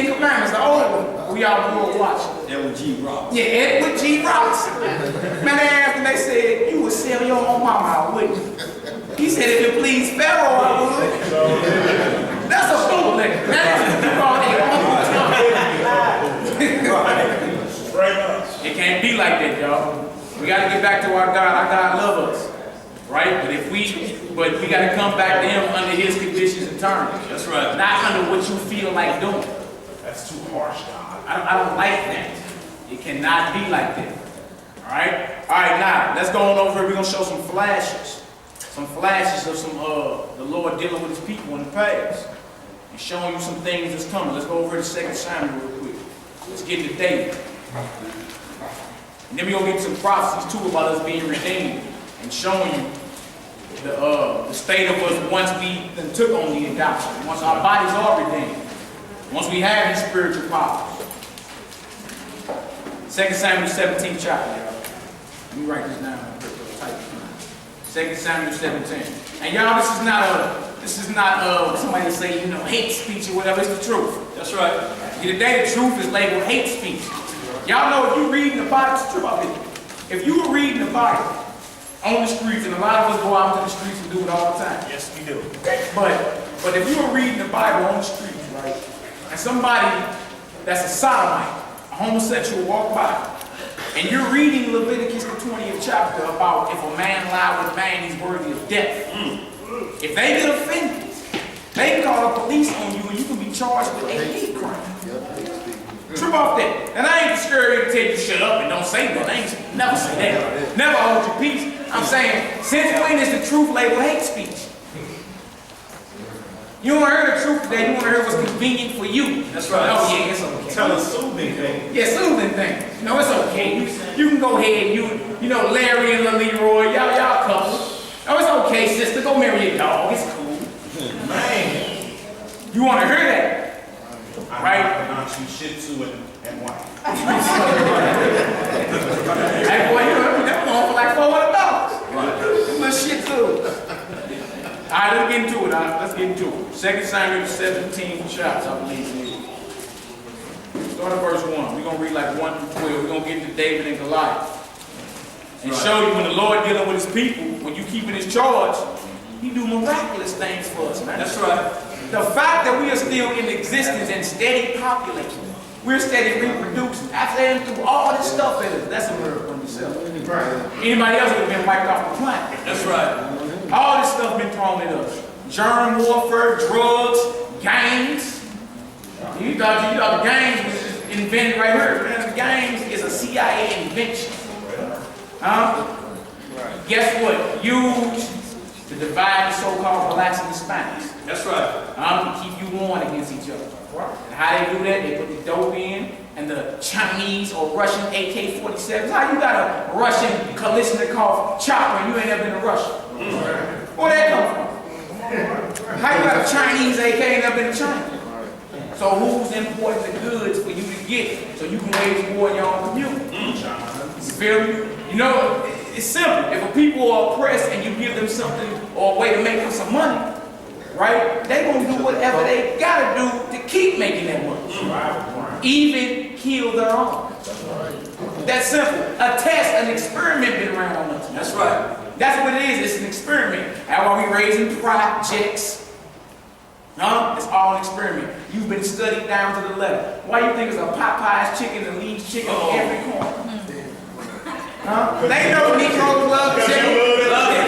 Ten Commandments, the old one. We all grew up watching. Edward G. Roberts. Yeah, Edward G. Roberts. Man, they asked him, they said, you would sell your own mama out, wouldn't you? He said, if it pleased Pharaoh, I would. That's a bootleg. That is what you call it. It can't be like that, y'all. We got to get back to our God. Our God loves us, right? But we got to come back to Him under His conditions and terms. That's right. Not under what you feel like doing. That's too harsh, God. I don't like that. It cannot be like that. All right? All right, now, let's go on over here. We're going to show some flashes. Some flashes of the Lord dealing with His people in the past. And showing you some things that's coming. Let's go over to 2 Samuel real quick. Let's get into David. And then we're going to get some prophecies too about us being redeemed. And showing you the state of us once we took on the adoption. Once our bodies are redeemed. Once we have these spiritual powers. 2 Samuel 17th chapter, y'all. Let me write this down. 2 Samuel 17. And y'all, this is not somebody say, hate speech or whatever. It's the truth. That's right. Today the truth is labeled hate speech. Y'all know if you reading the Bible, it's true about it. If you were reading the Bible on the streets, and a lot of us go out to the streets and do it all the time. Yes, we do. But if you were reading the Bible on the streets, right, and somebody that's a sodomite, a homosexual walk by, and you're reading Leviticus the 20th chapter about if a man lie with a man, he's worthy of death. If they get offended, they can call the police on you and you can be charged with a hate crime. Trip off that. And I ain't scared to tell you shut up and don't say nothing. I ain't never say that. Never hold your peace. I'm saying, since when is the truth labeled hate speech? You want to hear the truth today, you want to hear what's convenient for you. That's right. Oh yeah, it's okay. Tell us soothing things. Yeah, soothing things. It's okay. You can go ahead, you know, Larry and Leroy, y'all couple. Oh, it's okay, sister, go marry your dog. It's cool. Man. You want to hear that? Right? I pronounce you Shih Tzu and white. Hey boy, you know, that one for like $400. Right. Little shit too. Alright, let's get into it. Let's get into it. 2 Samuel 17 chapter, I believe it is. Start at verse 1. We're going to read like 1 through 12. We're going to get into David and Goliath. And show you when the Lord dealing with His people, when you keep in His charge, He do miraculous things for us, man. That's right. The fact that we are still in existence and steady populating, we're steady reproducing, after through all this stuff, that's a miracle in itself. Anybody else would have been wiped off the planet. That's right. All this stuff been thrown at us. Germ warfare, drugs, gangs. You thought the gangs was just invented right here. Man, the gangs is a CIA invention. Guess what? Used to divide the so-called blacks and Hispanics. That's right. To keep you warned against each other. And how they do that, they put the dope in and the Chinese or Russian AK-47s. How you got a Russian Kalashnikov chopper and you ain't never been to Russia? Where that come from? How you got a Chinese AK and never been to China? So who's importing the goods for you to get so you can wage war in your own community? You feel me? You know, it's simple. If a people are oppressed and you give them something or a way to make them some money, right? They're going to do whatever they got to do to keep making that money. Even kill their own. That's simple. A test, an experiment been around on us. That's right. That's what it is. It's an experiment. That's why we raising projects. It's all an experiment. You've been studied down to the letter. Why you think it's a Popeye's chicken and Lee's chicken on every corner? They know Negroes love chicken. Love it.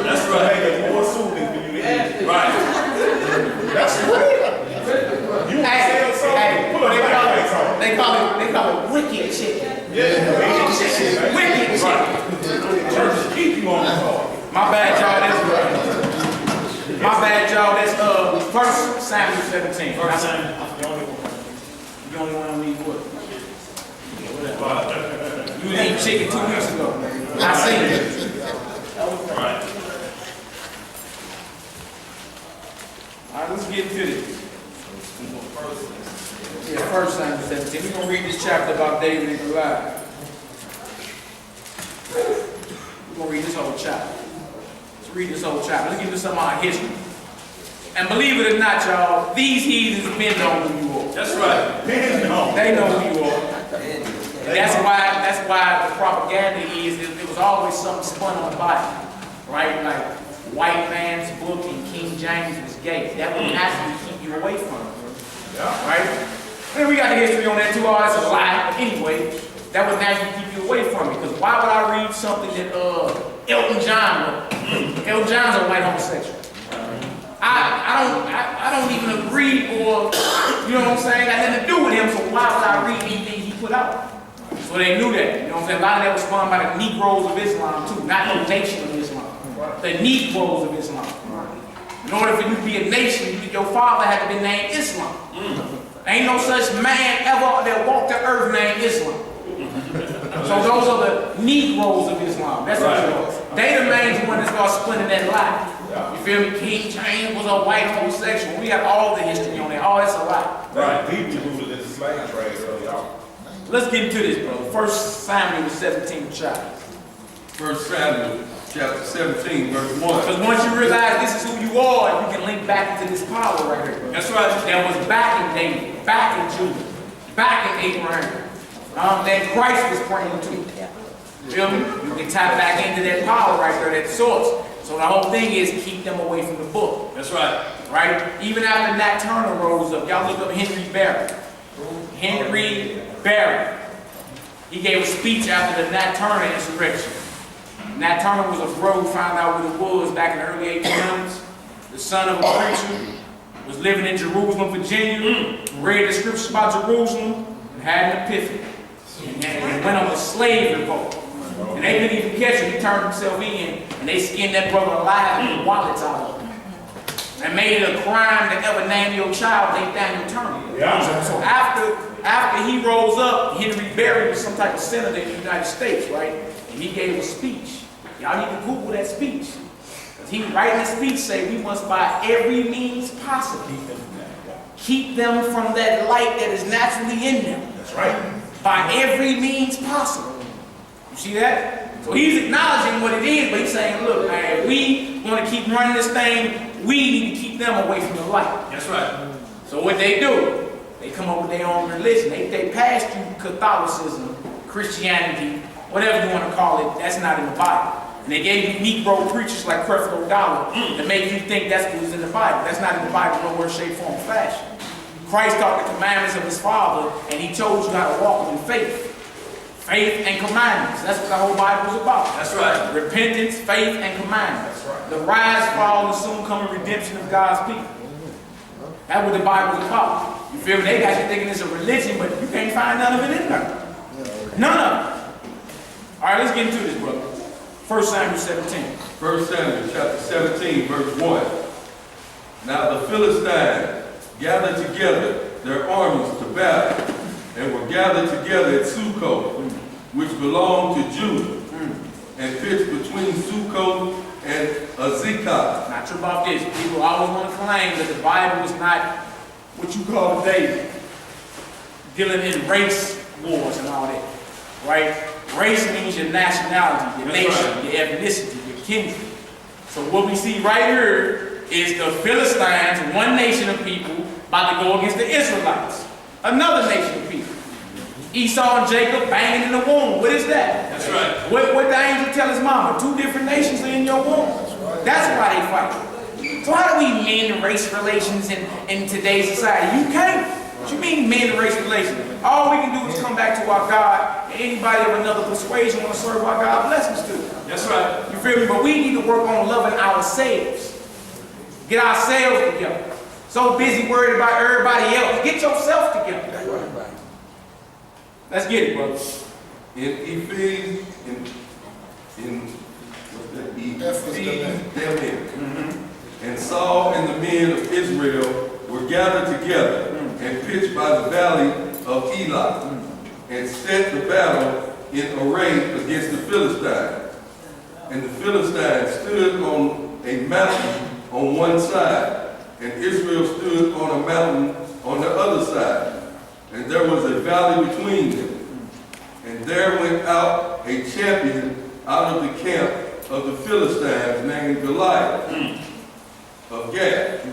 That's right. Make it more soothing for you to eat. Right. That's real. You want to sell something? Put a blackface on. They call it wicked chicken. Yeah. Wicked chicken. Church keep you on the call. My bad, y'all. That's 1 Samuel 17. First Samuel. You only want to leave what? You was eating chicken 2 weeks ago. I seen it. Right. All right, let's get into this. Yeah, 1 Samuel 17. We're going to read this chapter about David and Goliath. We're going to read this whole chapter. Let's read this whole chapter. Let's get into some of our history. And believe it or not, y'all, these heathens been know who you are. That's right. Man, no. They know who you are. And that's why the propaganda is, it was always something spun on the Bible, right? Like, white man's book in King James was gay. That would naturally keep you away from it, Yeah. right? And we got the history on that too. Oh, that's a lie. Anyway, that would naturally keep you away from it. Because why would I read something that Elton John wrote? Elton John's a white homosexual. I don't even agree, or you know what I'm saying? Got nothing to do with him. So why would I read anything he put out? So they knew that. You know what I'm saying? A lot of that was spun by the Negroes of Islam too, not no nation of Islam. The Negroes of Islam. In order for you to be a nation, your father had to be named Islam. Ain't no such man ever that walked the earth named Islam. So those are the Negroes of Islam. That's what it was. They the main one that started splitting that lie. You feel me? King James was a white homosexual. We got all the history on there. Oh, that's a lie. Right. Deeply rooted in the slave trade, so y'all. Let's get into this, bro. 1 Samuel 17 chapter. 1 Samuel chapter 17, verse 1. Because once you realize this is who you are, you can link back into this power right here, bro. That's right. That was back in David, back in Judah, back in Abraham. That Christ was praying to. You feel me? You can tap back into that power right there, that source. So the whole thing is keep them away from the book. That's right. Right? Even after Nat Turner rose up, y'all look up Henry Barry. Henry Barry. He gave a speech after the Nat Turner insurrection. Nat Turner was a bro who found out what it was back in the early 1800s. The son of a preacher, was living in Jerusalem, Virginia, read the scriptures about Jerusalem, and had an epiphany. And went on a slave revolt. And they couldn't even catch him. He turned himself in, and they skinned that brother alive and the wallets out of him. And made it a crime to ever name your child Nathaniel Turner. Yeah. So after he rose up, Henry Barry was some type of senator in the United States, right? And he gave a speech. Y'all need to Google that speech. Because he right in the speech say we must by every means possible keep them from that light that is naturally in them. That's right. By every means possible. You see that? So he's acknowledging what it is, but he's saying, look, man, we want to keep running this thing, we need to keep them away from the light. That's right. So what they do, they come up with their own religion. They passed you Catholicism, Christianity, whatever you want to call it, that's not in the Bible. And they gave you Negro preachers like Creflo Dollar to make you think that's what was in the Bible. That's not in the Bible, no way, shape, form, fashion. Christ taught the commandments of his Father, and he told you how to walk in faith. Faith and commandments. That's what the whole Bible is about. That's right. Repentance, faith, and commandments. That's right. The rise, fall, and soon coming redemption of God's people. That's what the Bible is about. You feel me? They got you thinking it's a religion, but you can't find none of it in there. None of it. All right, let's get into this, brother. 1 Samuel 17. 1 Samuel chapter 17, verse 1. Now the Philistines gathered together their armies to battle, and were gathered together at Succoth, which belonged to Judah, and pitched between Succoth and Azekah. Not true about this. People always want to claim that the Bible is not what you call today, dealing in race wars and all that, right? Race means your nationality, your nation, your ethnicity, your kindred. So what we see right here is the Philistines, one nation of people, about to go against the Israelites, another nation of people. Esau and Jacob banging in the womb. What is that? That's right. What the angel tell his mama? Two different nations are in your womb. That's why they fight. So how do we mend race relations in today's society? You can't. What you mean mend race relations? All we can do is come back to our God. And anybody of another persuasion want to serve our God, blessings to them. That's right. You feel me? But we need to work on loving ourselves. Get ourselves together. So busy worried about everybody else. Get yourself together. Let's get it, brother. In Ephes, and Saul and the men of Israel were gathered together and pitched by the valley of Elah, and set the battle in array against the Philistines. And the Philistines stood on a mountain on one side, and Israel stood on a mountain on the other side. And there was a valley between them. And there went out a champion out of the camp of the Philistines named Goliath. of Gath,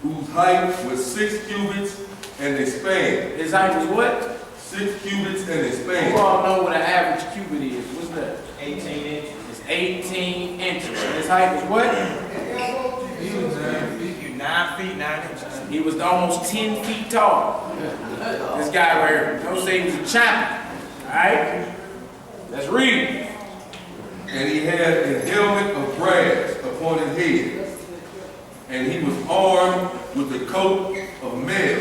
whose height was 6 cubits and a span. His height was what? 6 cubits and a You span. all know what an average cubit is. What's that? 18 inches. It's 18 inches. And his height was what? He was 9 feet 9 inches. He was almost 10 feet tall. This guy right here. Don't say he was a champion. Alright? Let's read. And he had a helmet of brass upon his head, and he was armed with a coat of mail,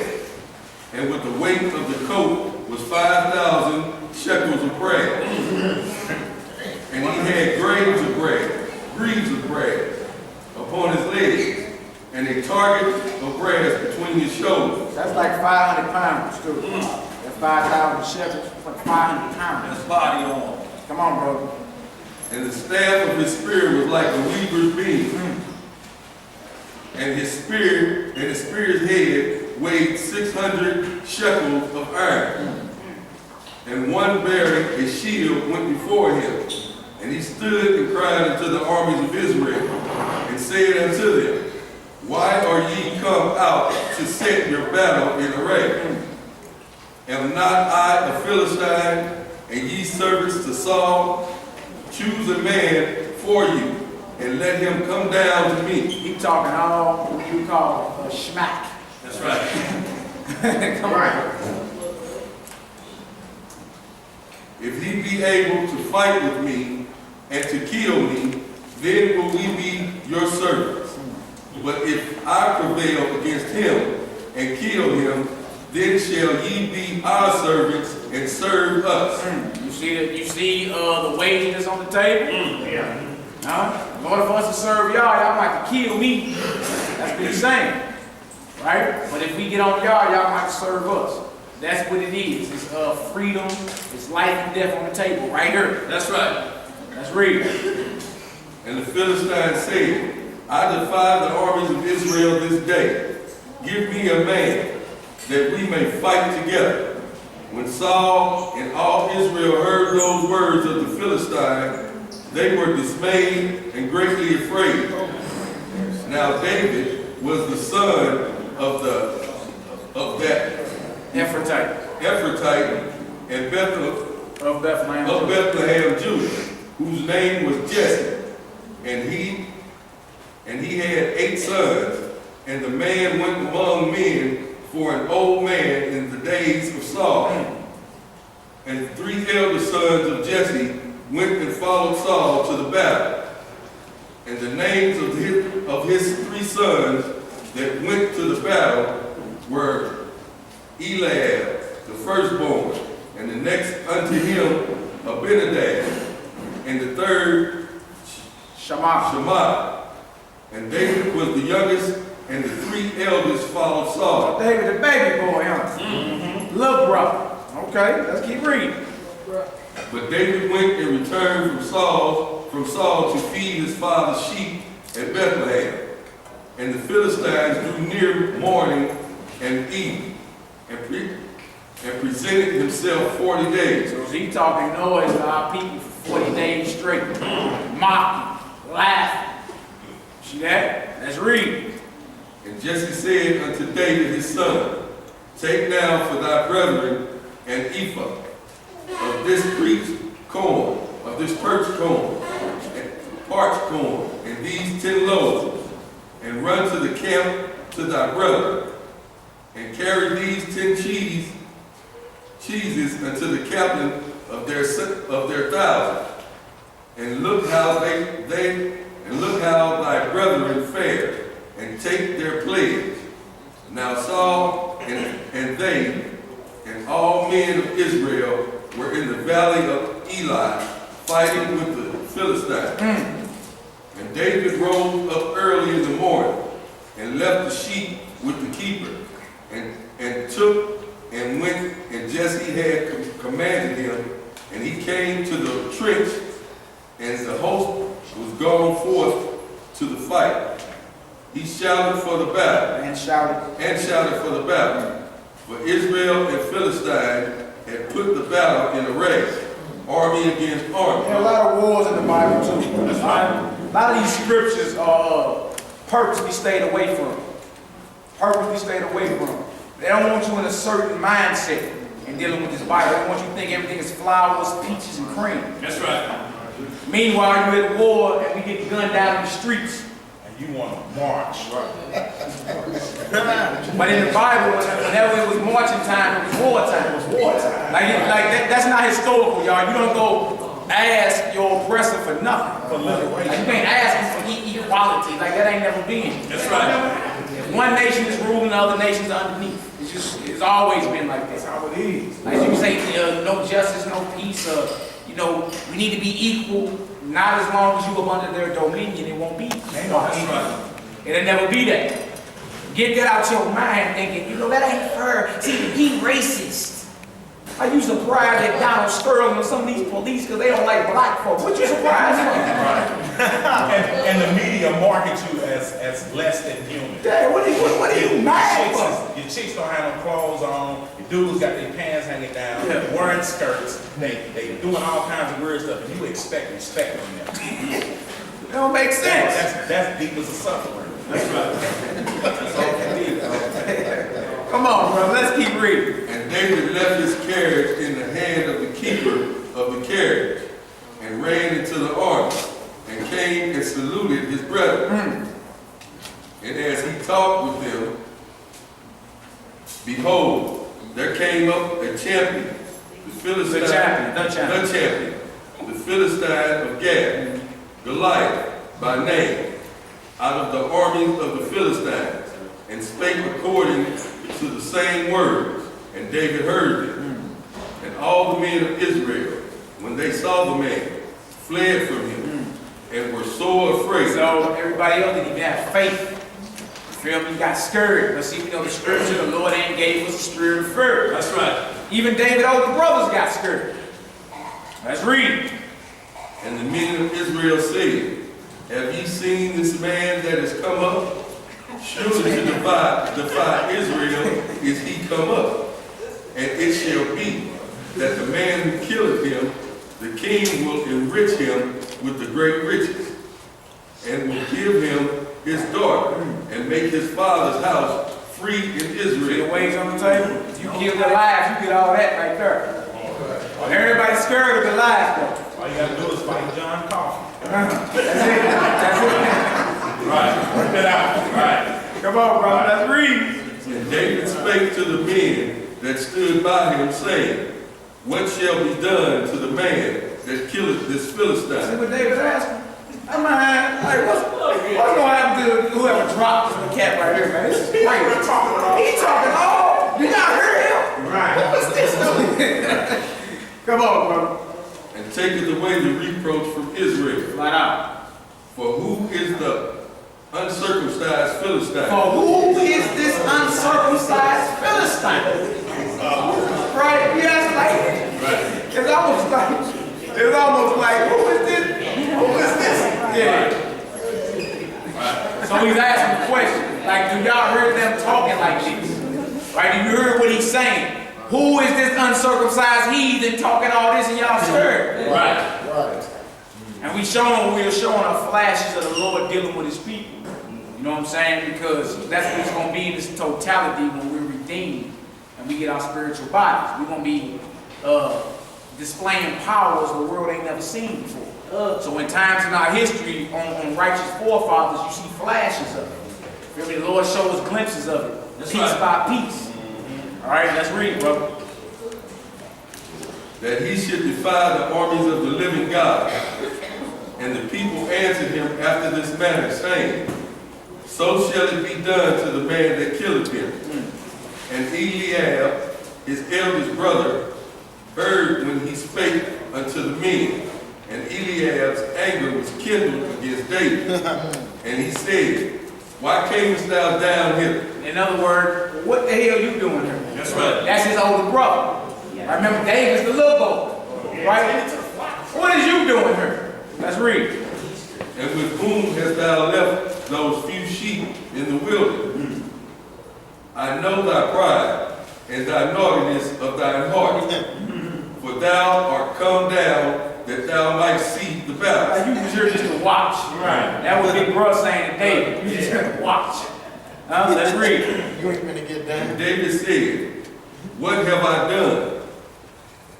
and with the weight of the coat was 5,000 shekels of brass. And he had greaves of brass upon his legs, and a target of brass between his shoulders. That's like 500 pounds, too. That's 5,000 shekels. That's like 500 pounds. His body on. Come on, brother. And the staff of his spear was like a weaver's beam. And his spear's head weighed 600 shekels of iron. And one bearing a shield went before him. And he stood and cried unto the armies of Israel, and said unto them, Why are ye come out to set your battle in array? Am not I a Philistine, and ye servants to Saul? Choose a man for you, and let him come down to me. He talking all what you call a schmack. That's right. Come on. If he be able to fight with me and to kill me, then will we be your servants. But if I prevail against him and kill him, then shall ye be our servants and serve us. You see the wages that's on the table? Yeah. In order for us to serve y'all might have to kill me. That's what he's saying. Right? But if we get on y'all might have to serve us. That's what it is. It's freedom, it's life and death on the table right here. That's right. Let's read. And the Philistines said, I defy the armies of Israel this day. Give me a man, that we may fight together. When Saul and all Israel heard those words of the Philistine, they were dismayed and greatly afraid. Now David was the son of that Ephrathite and Of Bethlehem. of Bethlehem, Judah, whose name was Jesse. And he had 8 sons, and the man went among men for an old man in the days of Saul. And 3 elder sons of Jesse went and followed Saul to the battle. And the names of his 3 sons that went to the battle were Eliab, the firstborn, and the next unto him Abinadab, and the third Shammah. And David was the youngest, and the 3 eldest followed Saul. David, the baby boy, huh? Little brother. Okay, let's keep reading. But David went and returned from Saul to feed his father's sheep at Bethlehem. And the Philistines drew near morning and evening, and presented himself 40 days. So is he talking noise to our people for 40 days straight? Mocking, laughing. See that? Let's read. And Jesse said unto David his son, Take now for thy brethren an ephah of this parched corn, and these 10 loaves, and run to the camp to thy brother, and carry these 10 cheeses unto the captain of their 1,000, and look how thy brethren fare, and take their pledge. Now Saul and they and all men of Israel were in the valley of Eli, fighting with the Philistines. And David rose up early in the morning, and left the sheep with the keeper, and took and went, and Jesse had commanded him, and he came to the trench, and the host was gone forth to the fight. He shouted for the battle, And shouted for the battle. For Israel and Philistine had put the battle in array, army against army. There are a lot of wars in the Bible too. A lot of these scriptures are purposely stayed away from. Purposely stayed away from. They don't want you in a certain mindset in dealing with this Bible. They want you to think everything is flowers, peaches, and cream. That's right. Meanwhile, you're at war and we get gunned down in the streets. And you want to march. But in the Bible, whenever it was marching time, it was war time. It was war time. That's not historical, y'all. You don't go ask your oppressor for nothing. Like, you can't ask him for equality. Like, that ain't never been. That's right. One nation is ruling, the other nation's underneath. It's always been like that. That's how it is. Like you say, no justice, no peace. We need to be equal. Not as long as you up under their dominion, it won't be. Ain't no that's right. It'll never be that. Get that out your mind thinking, that ain't fair. See, he racist. Are you surprised at Donald Sterling or some of these police because they don't like black folks? What you surprised at? And the media market you as less than human. Dad, what are you mad for? Your chicks don't have no clothes on. Your dudes got their pants hanging down. Yeah. They're wearing skirts. They doing all kinds of weird stuff, and you expect respect from them. It don't make sense. That's deep as a suffering. That's right. That's all it is. Come on, bro. Let's keep reading. And David left his carriage in the hand of the keeper of the carriage, and ran into the army, and came and saluted his brethren. And as he talked with them, behold, there came up a champion, the Philistine, The champion. the Philistine of Gath, Goliath by name, out of the armies of the Philistines, and spake according to the same words. And David heard them. And all the men of Israel, when they saw the man, fled from him, and were sore afraid. So everybody else didn't even have faith. You feel me? You got scared. But see, we know the scripture, the Lord ain't gave us a spirit of fear. That's right. Even David's older brothers got scared. Let's read. And the men of Israel said, have ye seen this man that is come up? Surely to defy Israel is he come up. And it shall be that the man who killeth him, the king will enrich him with the great riches, and will give him his daughter, and make his father's house free in See the Israel. ways on the table? You kill the lives, you get all that right there. Everybody's scared of the lives, though. All you gotta do is fight John Coffey. That's it. Right. Work it out. Right. Come on, brother. Let's read. And David spake to the men that stood by him, saying, what shall be done to the man that killeth this See Philistine? what David asked? I'm like, what's going to happen to whoever dropped this cat right here, man? This is crazy. He talking all. Did y'all hear him? Right. What's this doing? Come on, brother. And taketh away the reproach from Israel. Flat out. For who is the uncircumcised Philistine? For who is this uncircumcised Philistine? Right? Yes, like, it's almost like, who is this? Who is this? Yeah. So he's asking the question, like, do y'all hear them talking like this? Right? Do you hear what he's saying? Who is this uncircumcised heathen talking all this and y'all scared? Right. And we're showing our flashes of the Lord dealing with his people. You know what I'm saying? Because that's what it's going to be in its totality when we're redeemed and we get our spiritual bodies. We're going to be displaying powers the world ain't never seen before. So in times in our history, on righteous forefathers, you see flashes of it. Feel me? The Lord shows us glimpses of it, That's piece right. by piece. All right, let's read, brother. That he should defy the armies of the living God. And the people answered him after this manner, saying, so shall it be done to the man that killeth him. And Eliab, his eldest brother, heard when he spake unto the men. And Eliab's anger was kindled against David. And he said, why camest thou down hither? In other words, what the hell you doing here? That's right. That's his older brother. I remember David's the little boy, right? What is you doing here? Let's read. And with whom hast thou left those few sheep in the wilderness? I know thy pride and thy naughtiness of thine heart. For thou art come down that thou might see the battle. You here just to watch. Right. That was Big Bro saying to David. You just here to watch. Let's read. You ain't gonna get down. And David said, what have I done?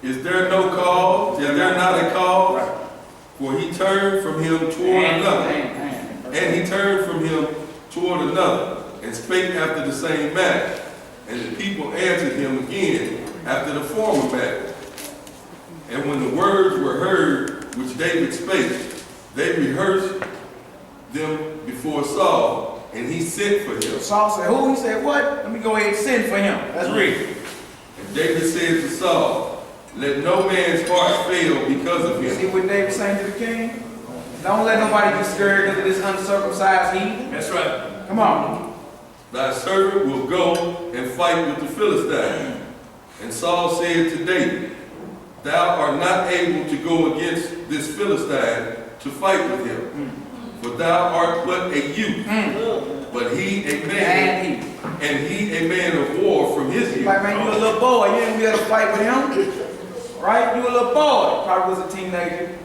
Is there no cause? Is there not a cause? For he turned from him toward another. And he turned from him toward another, and spake after the same manner. And the people answered him again after the former manner. And when the words were heard which David spake, they rehearsed them before Saul, and he sent for him. Saul said, who? He said, what? Let me go ahead and send for him. Let's read. And David said to Saul, let no man's heart fail because of him. See what David saying to the king? Don't let nobody be scared of this uncircumcised heathen. That's right. Come on. Thy servant will go and fight with the Philistine. And Saul said to David, thou art not able to go against this Philistine to fight with him, for thou art but a youth, but he a man, and he a man of war from his youth. Like, man, you a little boy, you ain't be able to fight with him, right? You a little boy, probably was a teenager,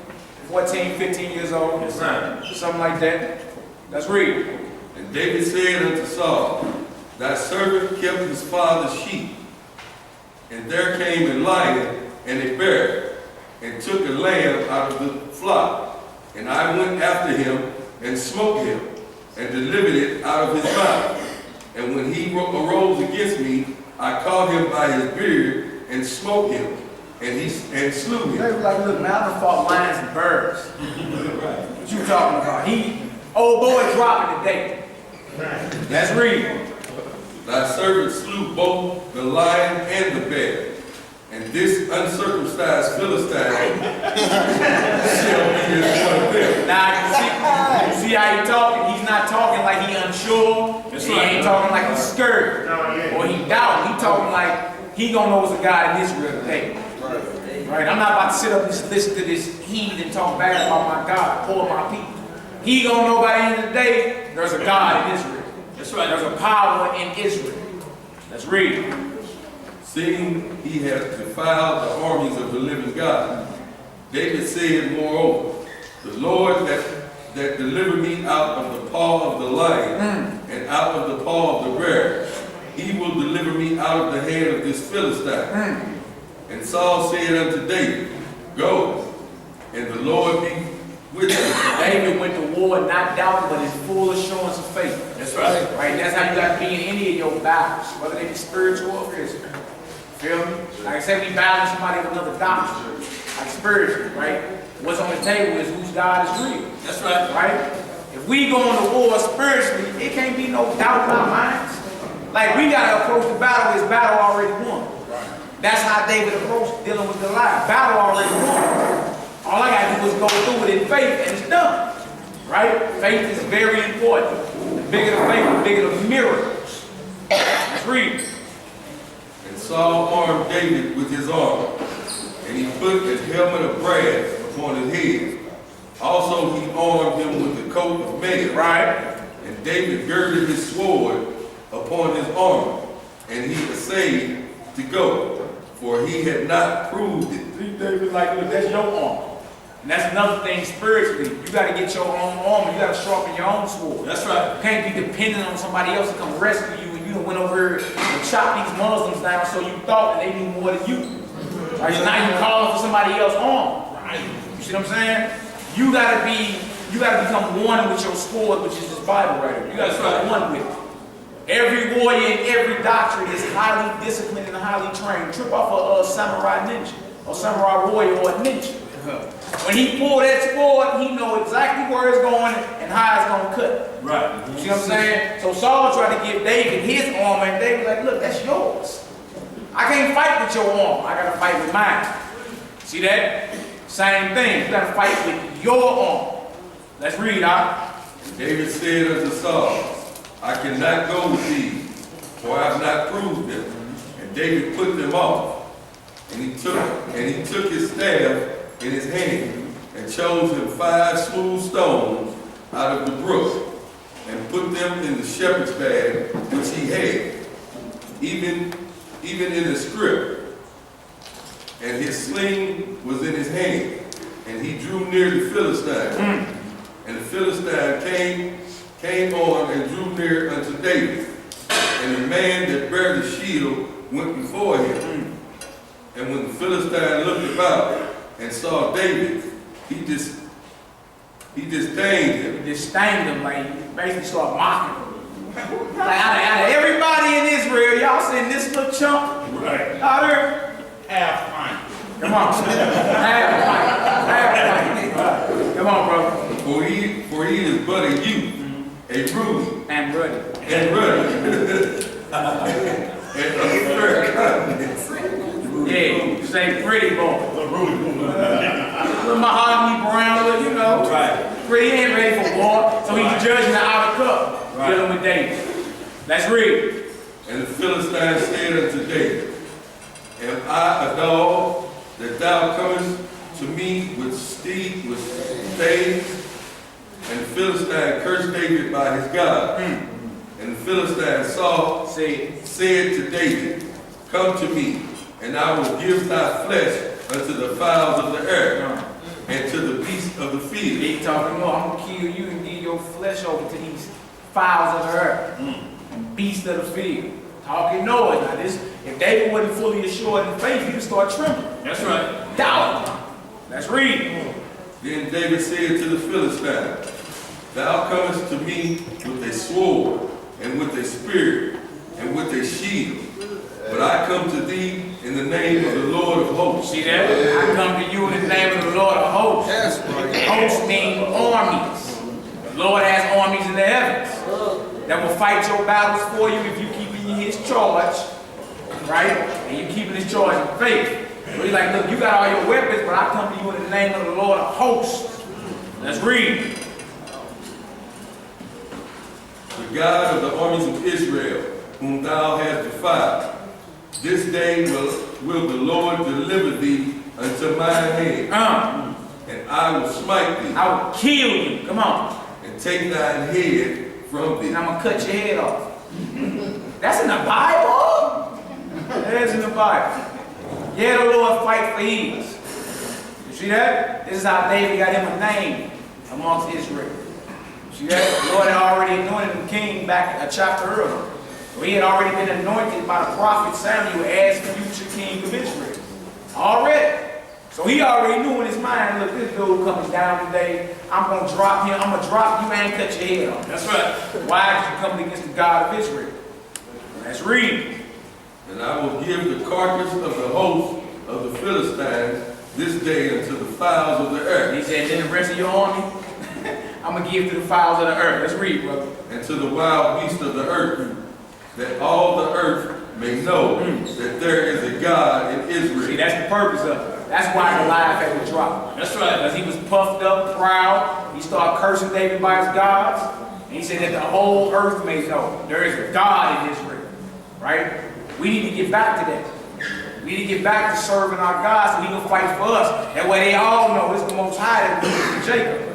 14, 15 years old, something like that. Let's read. And David said unto Saul, thy servant kept his father's sheep, and there came a lion and a bear, and took a lamb out of the flock. And I went after him, and smote him, and delivered it out of his mouth. And when he arose against me, I caught him by his beard, and smote him, and slew him. They were like, look, man, I done fought lions and birds. What you talking about? Old boy dropping today. Let's read. Thy servant slew both the lion and the bear, and this uncircumcised Philistine shall be as one of them. Now, you see how he talking? He's not talking like he unsure. He ain't talking like he's scared. Or he doubt. He talking like he gonna know it's a God in Israel today. Right? I'm not about to sit up and just listen to this heathen talk bad about my God or my people. He gonna know by the end of the day, there's a God in Israel. That's right. There's a power in Israel. Let's read. Seeing he hath defiled the armies of the living God, David said, moreover, the Lord that delivered me out of the paw of the lion and out of the paw of the bear, he will deliver me out of the hand of this Philistine. And Saul said unto David, go, and the Lord be with you. David went to war not doubting, but in full assurance of faith. That's right. Right? That's how you got to be in any of your battles, whether they be spiritual or physical. Feel me? Like I said, we battle somebody with another doctrine, like spiritual, right? What's on the table is whose God is real. That's right. Right? If we go into war spiritually, it can't be no doubt in our minds. Like, we got to approach the battle as battle already won. That's how David approached dealing with Goliath. Battle already won. All I got to do is go through it in faith, and it's done. Right? Faith is very important. The bigger the faith, the bigger the miracles. Let's read. And Saul armed David with his armor, and he put a helmet of brass upon his head. Also he armed him with the coat of mail. Right. And David girded his sword upon his armor, and he essayed to go, for he had not proved it. See, David, like, look, that's your armor. And that's another thing spiritually. You got to get your own armor. You got to sharpen your own sword. That's right. You can't be dependent on somebody else to come rescue you, and you went over here and chopped these Muslims down so you thought that they knew more than you. Right? So now you're calling for somebody else's armor. Right. You see what I'm saying? You got to become one with your sword, which is this Bible right here. You got to become one with it. Every warrior in every doctrine is highly disciplined and highly trained. Trip off a samurai ninja, or samurai warrior, or a ninja. When he pulled that sword, he know exactly where it's going and how it's going to cut. Right. You see what I'm saying? So Saul tried to give David his armor, and David was like, look, that's yours. I can't fight with your armor. I got to fight with mine. See that? Same thing. You got to fight with your armor. Let's read, David said unto Saul, I cannot go with thee, for I have not proved them. And David put them off. And he took his staff in his hand, and chose him 5 smooth stones out of the brook, and put them in the shepherd's bag which he had, even in the scrip. And his sling was in his hand, and he drew near the Philistine, And the Philistine came on and drew near unto David. And the man that bare the shield went before him. And when the Philistine looked about and saw David, he disdained him. He disdained him, like he basically started mocking him. Like out of everybody in Israel, y'all seen this little chump Right. out there? Half pint. Come on. Half pint. Come on, brother. For he is but a youth, a rude And ruddy. and ruddy, and of fair countenance. Yeah, you say pretty boy. The Rudy Boom. Little mahogany brown, you know. Right. Pretty and ready for war. So he's judging the outer cup, Right. dealing with David. Let's read. And the Philistine said unto David, Am I a dog that thou comest to me with staves? And the Philistine cursed David by his God. And the Philistine said to David, Come to me, and I will give thy flesh unto the fowls of the air, and to the beasts of the field. He talking more, I'm going to kill you and give your flesh over to these fowls of the earth and beasts of the field. Talking noise. Now this, if David wasn't fully assured in faith, he would start trembling. That's right. Doubt. Let's read. Then David said to the Philistine, Thou comest to me with a sword, and with a spear, and with a shield. But I come to thee in the name of the Lord of hosts. See that? I come to you in the name of the Lord of hosts. Hosts mean armies. The Lord has armies in the heavens that will fight your battles for you if you keep in his charge, right? And you keeping his charge in faith. So he's like, look, you got all your weapons, but I come to you in the name of the Lord of hosts. Let's read. The God of the armies of Israel, whom thou hast defied, this day will the Lord deliver thee unto mine hand, and I will smite thee, I will kill you. Come on. and take thine head from thee. And I'm going to cut your head off. That's in the Bible? That's in the Bible. Yeah, the Lord fight for ease. You see that? This is how David got him a name amongst Israel. You see that? The Lord had already anointed him king back a chapter earlier. So he had already been anointed by the prophet Samuel as future king of Israel. Already. So he already knew in his mind, look, this dude coming down today, I'm going to drop him, I'm going to drop you and cut your head off. That's right. Why did you come against the God of Israel? Let's read. And I will give the carcass of the host of the Philistines this day unto the fowls of the earth. He said, then the rest of your army, I'm going to give to the fowls of the earth. Let's read, brother. And to the wild beasts of the earth, that all the earth may know that there is a God in Israel. See, that's the purpose of it. That's why Goliath had to drop. That's right. Because he was puffed up, proud. He started cursing David by his gods. And he said that the whole earth may know there is a God in Israel. Right? We need to get back to that. We need to get back to serving our God so he will fight for us. That way they all know it's the Most High that did Jacob.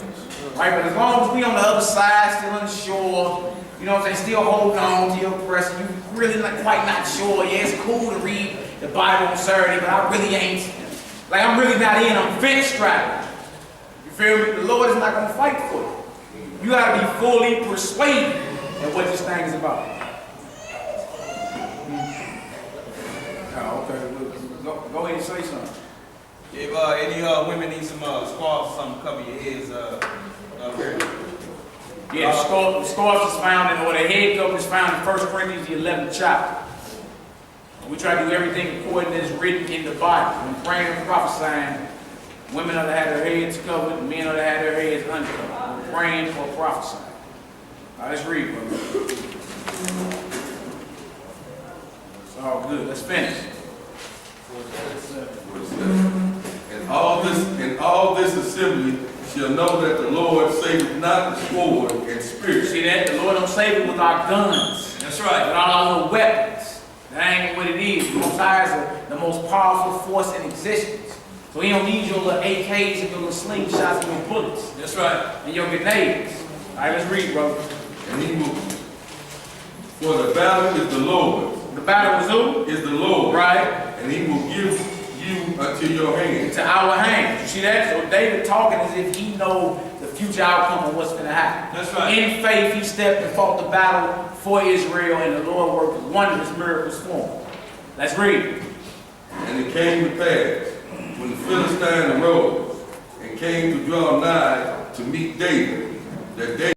Right? But as long as we on the other side, still unsure, you know what I'm saying, still holding on to your oppressor, you really quite not sure. Yeah, it's cool to read the Bible on Saturday, but I really ain't. Like, I'm really not in. I'm fence strapped. You feel me? The Lord is not going to fight for you. You got to be fully persuaded of what this thing is about. Oh, okay. Go ahead and say something. If any women need some scarves or something, cover your heads here. Yeah, the scarf is found in, or the head cover is found in 1 Corinthians, the 11th chapter. We try to do everything according to is written in the Bible. When praying and prophesying, women ought to have their heads covered, and men ought to have their heads uncovered. When praying or prophesying. All right, let's read, brother. It's all good. Let's finish. And all this assembly shall know that the Lord saveth not the sword and spear. See that? The Lord don't save it with our guns. That's right. With all our little weapons. That ain't what it is. The Most High is the most powerful force in existence. So he don't need your little AKs and your little slingshots and your bullets. That's right. And your grenades. All right, let's read, brother. And he will, for the battle is the Lord. The battle is who? Is the Lord. Right. And he will give you unto your hand. To our hands. You see that? So David talking as if he know the future outcome of what's going to happen. That's right. In faith, he stepped and fought the battle for Israel, and the Lord worked wondrous miracles for him. Let's read. And it came to pass, when the Philistine arose and came to draw nigh to meet David, that David